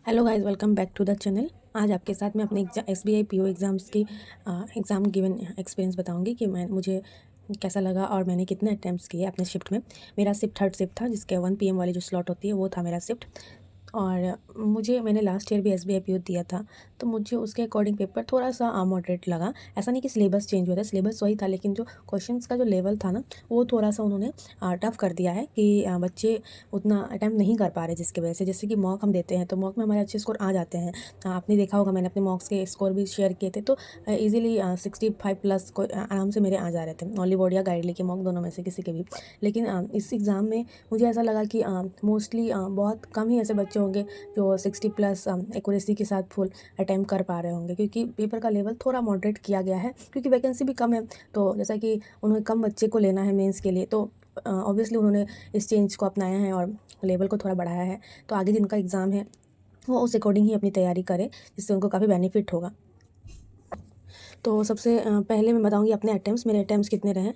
Hello guys, welcome back to the channel. आज आपके साथ मैं अपने SBI PO एग्ज़ाम्स की एग्ज़ाम गिवन एक्सपीरियंस बताऊंगी कि मुझे कैसा लगा और मैंने कितने अटैम्प्ट्स किए अपने शिफ्ट में। मेरा शिफ्ट थर्ड शिफ्ट था, जिसके 1 PM वाली जो स्लॉट होती है वो था मेरा शिफ्ट। और मैंने लास्ट ईयर भी SBI PO दिया था, तो मुझे उसके अकॉर्डिंग पेपर थोड़ा सा मॉडरेट लगा। ऐसा नहीं कि सिलेबस चेंज हुआ था, सिलेबस वही था, लेकिन जो क्वेश्चंस का जो लेवल था ना, वो थोड़ा सा उन्होंने टफ कर दिया है कि बच्चे उतना अटैम्प्ट नहीं कर पा रहे, जिसकी वजह से जैसे कि मॉक हम देते हैं तो मॉक में हमारे अच्छे स्कोर आ जाते हैं। आपने देखा होगा, मैंने अपने मॉक्स के स्कोर भी शेयर किए थे, तो ईजिली 65 प्लस को आराम से मेरे आ जा रहे थे, ऑली बोर्ड या गाइडली के मॉक, दोनों में से किसी के भी। लेकिन इस एग्ज़ाम में मुझे ऐसा लगा कि मोस्टली बहुत कम ही ऐसे बच्चे होंगे जो 60 प्लस एक्यूरेसी के साथ फुल अटैम्प्ट कर पा रहे होंगे, क्योंकि पेपर का लेवल थोड़ा मॉडरेट किया गया है, क्योंकि वैकेंसी भी कम है। तो जैसा कि उन्होंने कम बच्चे को लेना है मेंस के लिए, तो ऑब्वियसली उन्होंने इस चेंज को अपनाया है और लेवल को थोड़ा बढ़ाया है। तो आगे जिनका एग्ज़ाम है वो उस अकॉर्डिंग ही अपनी तैयारी करें, जिससे उनको काफ़ी बेनिफिट होगा। तो सबसे पहले मैं बताऊंगी अपने अटैम्प्ट्स, मेरे अटैम्प्ट्स कितने रहे।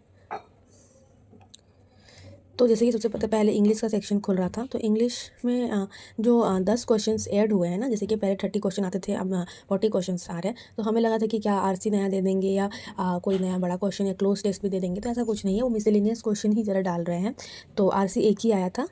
तो जैसे कि सबसे पहले इंग्लिश का सेक्शन खुल रहा था, तो इंग्लिश में जो 10 क्वेश्चंस ऐड हुए हैं ना, जैसे कि पहले 30 क्वेश्चन आते थे, अब 40 क्वेश्चंस आ रहे हैं। तो हमें लगा था कि क्या RC नया दे देंगे या कोई नया बड़ा क्वेश्चन या क्लोज टेस्ट भी दे देंगे, तो ऐसा कुछ नहीं है, वो मिसलेनियस क्वेश्चन ही ज़रा डाल रहे हैं। तो RC एक ही आया था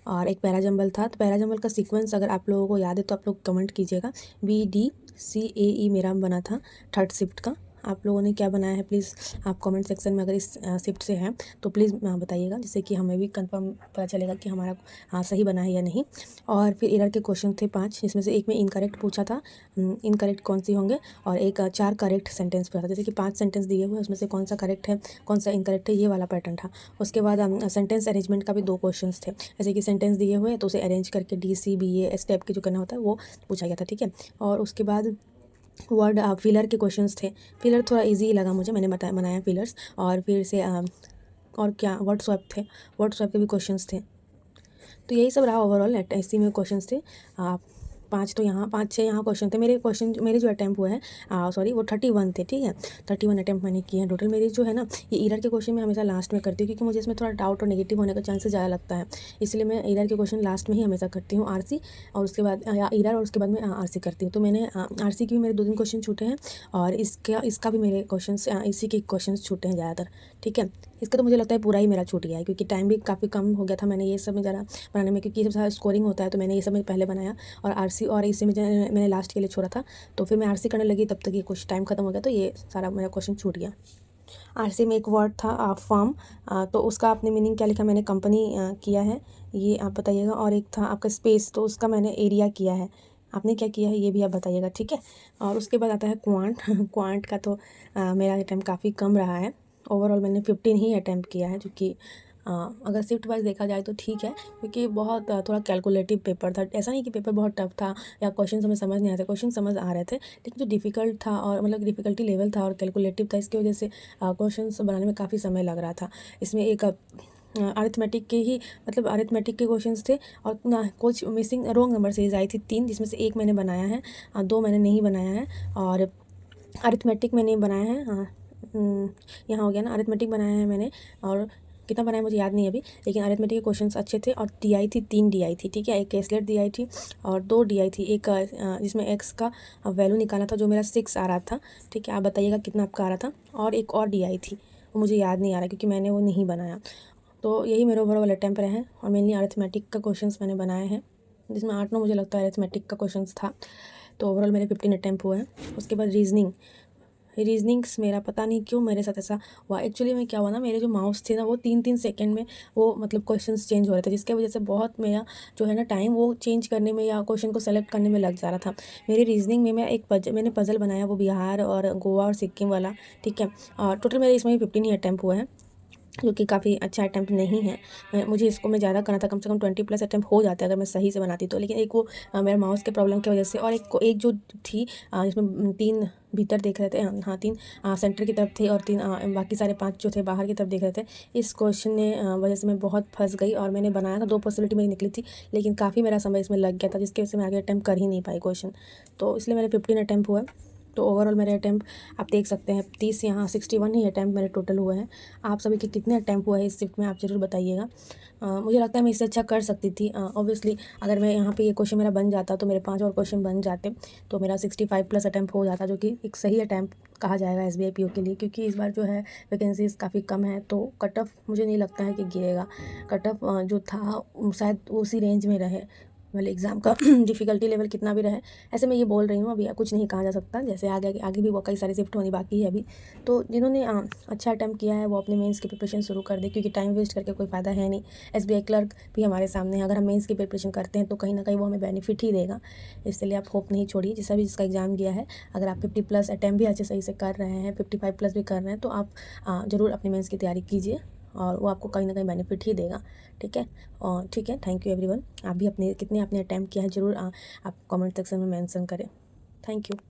और एक पैराजंबल था। तो पैराजंबल का सीक्वेंस अगर आप लोगों को याद है तो आप लोग कमेंट कीजिएगा। BDCAE मेरा बना था थर्ड शिफ्ट का। आप लोगों ने क्या बनाया है प्लीज़ आप कमेंट सेक्शन में, अगर इस शिफ्ट से हैं तो प्लीज़ बताइएगा, जिससे कि हमें भी कंफर्म पता चलेगा कि हमारा सही बना है या नहीं। और फिर एरर के क्वेश्चन थे 5, जिसमें से एक में इनकरेक्ट पूछा था। इनकरेक्ट कौन सी होंगे, और एक 4 करेक्ट सेंटेंस पूछा था। जैसे कि 5 सेंटेंस दिए हुए, उसमें से कौन सा करेक्ट है, कौन सा इनकरेक्ट है, ये वाला पैटर्न था। उसके बाद सेंटेंस अरेंजमेंट का भी 2 क्वेश्चंस थे। जैसे कि सेंटेंस दिए हुए तो उसे अरेंज करके DCBA इस टाइप के जो करना होता है वो पूछा गया था, ठीक है। और उसके बाद वर्ड फिलर के क्वेश्चंस थे। फिलर थोड़ा इजी लगा मुझे, मैंने बनाया फिलर्स। और फिर से और क्या वर्ड स्वैप थे, वर्ड स्वैप के भी क्वेश्चंस थे। तो यही सब रहा ओवरऑल। इसी में क्वेश्चंस थे 5, तो यहाँ 5-6 यहाँ क्वेश्चन थे। मेरे जो अटैम्प्ट हुए हैं, सॉरी, वो 31 थे, ठीक है। 31 अटैम्प्ट मैंने किए हैं टोटल। मेरी जो है ना, ये ईरर के क्वेश्चन मैं हमेशा लास्ट में करती हूँ, क्योंकि मुझे इसमें थोड़ा डाउट और नेगेटिव होने का चांसेस ज़्यादा लगता है, इसलिए मैं ईरर के क्वेश्चन लास्ट में ही हमेशा करती हूँ। RC और उसके बाद या ईरर, और उसके बाद मैं RC करती हूँ। तो मैंने RC के भी मेरे 2-3 क्वेश्चन छूटे हैं, और इसका भी मेरे क्वेश्चन इसी के क्वेश्चन छूटे हैं ज़्यादातर, ठीक है। इसका तो मुझे लगता है पूरा ही मेरा छूट गया है, क्योंकि टाइम भी काफ़ी कम हो गया था मैंने ये सब में ज़रा बनाने में, क्योंकि ये सब सारा स्कोरिंग होता है, तो मैंने ये सब में पहले बनाया। और RC और इसी में मैंने लास्ट के लिए छोड़ा था, तो फिर मैं RC करने लगी, तब तक ये कुछ टाइम खत्म हो गया, तो ये सारा मेरा क्वेश्चन छूट गया। RC में एक वर्ड था फर्म, तो उसका आपने मीनिंग क्या लिखा, मैंने कंपनी किया है, ये आप बताइएगा। और एक था आपका स्पेस, तो उसका मैंने एरिया किया है, आपने क्या किया है ये भी आप बताइएगा, ठीक है। और उसके बाद आता है क्वांट क्वांट का तो मेरा अटैम्प्ट काफ़ी कम रहा है। ओवरऑल मैंने 15 ही अटैम्प्ट किया है, जो कि अगर शिफ्ट वाइज देखा जाए तो ठीक है, क्योंकि बहुत थोड़ा कैलकुलेटिव पेपर था। ऐसा नहीं कि पेपर बहुत टफ था या क्वेश्चन हमें समझ नहीं आते, क्वेश्चन समझ आ रहे थे, लेकिन जो डिफ़िकल्ट था और मतलब डिफ़िकल्टी लेवल था और कैलकुलेटिव था, इसकी वजह से क्वेश्चंस बनाने में काफ़ी समय लग रहा था। इसमें एक अरिथमेटिक के ही, मतलब अरिथमेटिक के क्वेश्चंस थे, और ना कुछ मिसिंग रोंग नंबर सीरीज आई थी 3, जिसमें से एक मैंने बनाया है, 2 मैंने नहीं बनाया है। और अरिथमेटिक मैंने बनाया है, यहाँ हो गया ना, अरिथमेटिक बनाया है मैंने। और कितना बनाया मुझे याद नहीं अभी, लेकिन अरिथमेटिक के क्वेश्चंस अच्छे थे। और DI थी, 3 DI थी, ठीक है। एक कैसलेट DI थी और 2 DI थी। एक जिसमें एक्स का वैल्यू निकाला था, जो मेरा 6 आ रहा था, ठीक है। आप बताइएगा कितना आपका आ रहा था। और एक और DI थी, वो मुझे याद नहीं आ रहा, क्योंकि मैंने वो नहीं बनाया। तो यही मेरे ओवरऑल अटैम्प्ट रहे हैं, और मेनली अरिथमेटिक का क्वेश्चंस मैंने बनाए हैं, जिसमें 8-9 मुझे लगता है अरिथमेटिक का क्वेश्चंस था। तो ओवरऑल मेरे 15 अटैम्प्ट हुए हैं। उसके बाद रीजनिंग्स मेरा पता नहीं क्यों मेरे साथ ऐसा हुआ। एक्चुअली में क्या हुआ ना, मेरे जो माउस थे ना, वो 3-3 सेकंड में वो मतलब क्वेश्चंस चेंज हो रहे थे, जिसके वजह से बहुत मेरा जो है ना टाइम वो चेंज करने में या क्वेश्चन को सेलेक्ट करने में लग जा रहा था। मेरी रीजनिंग में मैंने पजल बनाया, वो बिहार और गोवा और सिक्किम वाला, ठीक है। और टोटल मेरे इसमें 15 ही अटैम्प्ट हुए हैं, जो कि काफ़ी अच्छा अटैम्प्ट नहीं है। मुझे इसको मैं ज़्यादा करना था, कम से कम 20 प्लस अटैम्प्ट हो जाता है अगर मैं सही से बनाती तो, लेकिन एक वो मेरे माउस के प्रॉब्लम की वजह से, और एक जो थी जिसमें 3 भीतर देख रहे थे, हाँ 3 सेंटर की तरफ थे, और 3 बाकी सारे 5 जो थे बाहर की तरफ देख रहे थे। इस क्वेश्चन ने वजह से मैं बहुत फंस गई, और मैंने बनाया था 2 पॉसिबिलिटी मेरी निकली थी, लेकिन काफ़ी मेरा समय इसमें लग गया था, जिसकी वजह से मैं आगे अटैम्प्ट कर ही नहीं पाई क्वेश्चन। तो इसलिए मेरे 15 अटैम्प्ट हुआ। तो ओवरऑल मेरे अटैम्प्ट आप देख सकते हैं 30, यहाँ 61 ही अटैम्प्ट मेरे टोटल हुए हैं। आप सभी के कितने अटैम्प्ट हुए हैं इस शिफ्ट में आप ज़रूर बताइएगा। मुझे लगता है मैं इससे अच्छा कर सकती थी। ऑब्वियसली अगर मैं यहाँ पे ये क्वेश्चन मेरा बन जाता तो मेरे 5 और क्वेश्चन बन जाते तो मेरा 65 प्लस अटैम्प्ट हो जाता, जो कि एक सही अटैम्प्ट कहा जाएगा SBI PO के लिए, क्योंकि इस बार जो है वैकेंसीज़ काफ़ी कम है तो कट ऑफ मुझे नहीं लगता है कि गिरेगा। कट ऑफ जो था शायद उसी रेंज में रहे, मतलब एग्ज़ाम का डिफ़िकल्टी लेवल कितना भी रहे। ऐसे मैं ये बोल रही हूँ, अभी कुछ नहीं कहा जा सकता, जैसे आगे भी वो कई सारी शिफ्ट होनी बाकी है अभी। तो जिन्होंने अच्छा अटैम्प्ट किया है वो अपने मेंस की प्रिपरेशन शुरू कर दे, क्योंकि टाइम वेस्ट करके कोई फ़ायदा है नहीं। SBI क्लर्क भी हमारे सामने है, अगर हम मेंस की प्रिपरेशन करते हैं तो कहीं ना कहीं वो हमें बेनिफिट ही देगा। इसलिए आप होप नहीं छोड़िए, जिसका भी जिसका एग्ज़ाम गया है, अगर आप 50 प्लस अटैम्प्ट भी अच्छे सही से कर रहे हैं, 55 प्लस भी कर रहे हैं, तो आप ज़रूर अपनी मेंस की तैयारी कीजिए और वो आपको कहीं ना कहीं बेनिफिट ही देगा। ठीक है, और ठीक है, थैंक यू एवरीवन। आप भी अपने कितने आपने अटैम्प्ट किया है ज़रूर आप कमेंट सेक्शन में मेंशन करें। Thank you.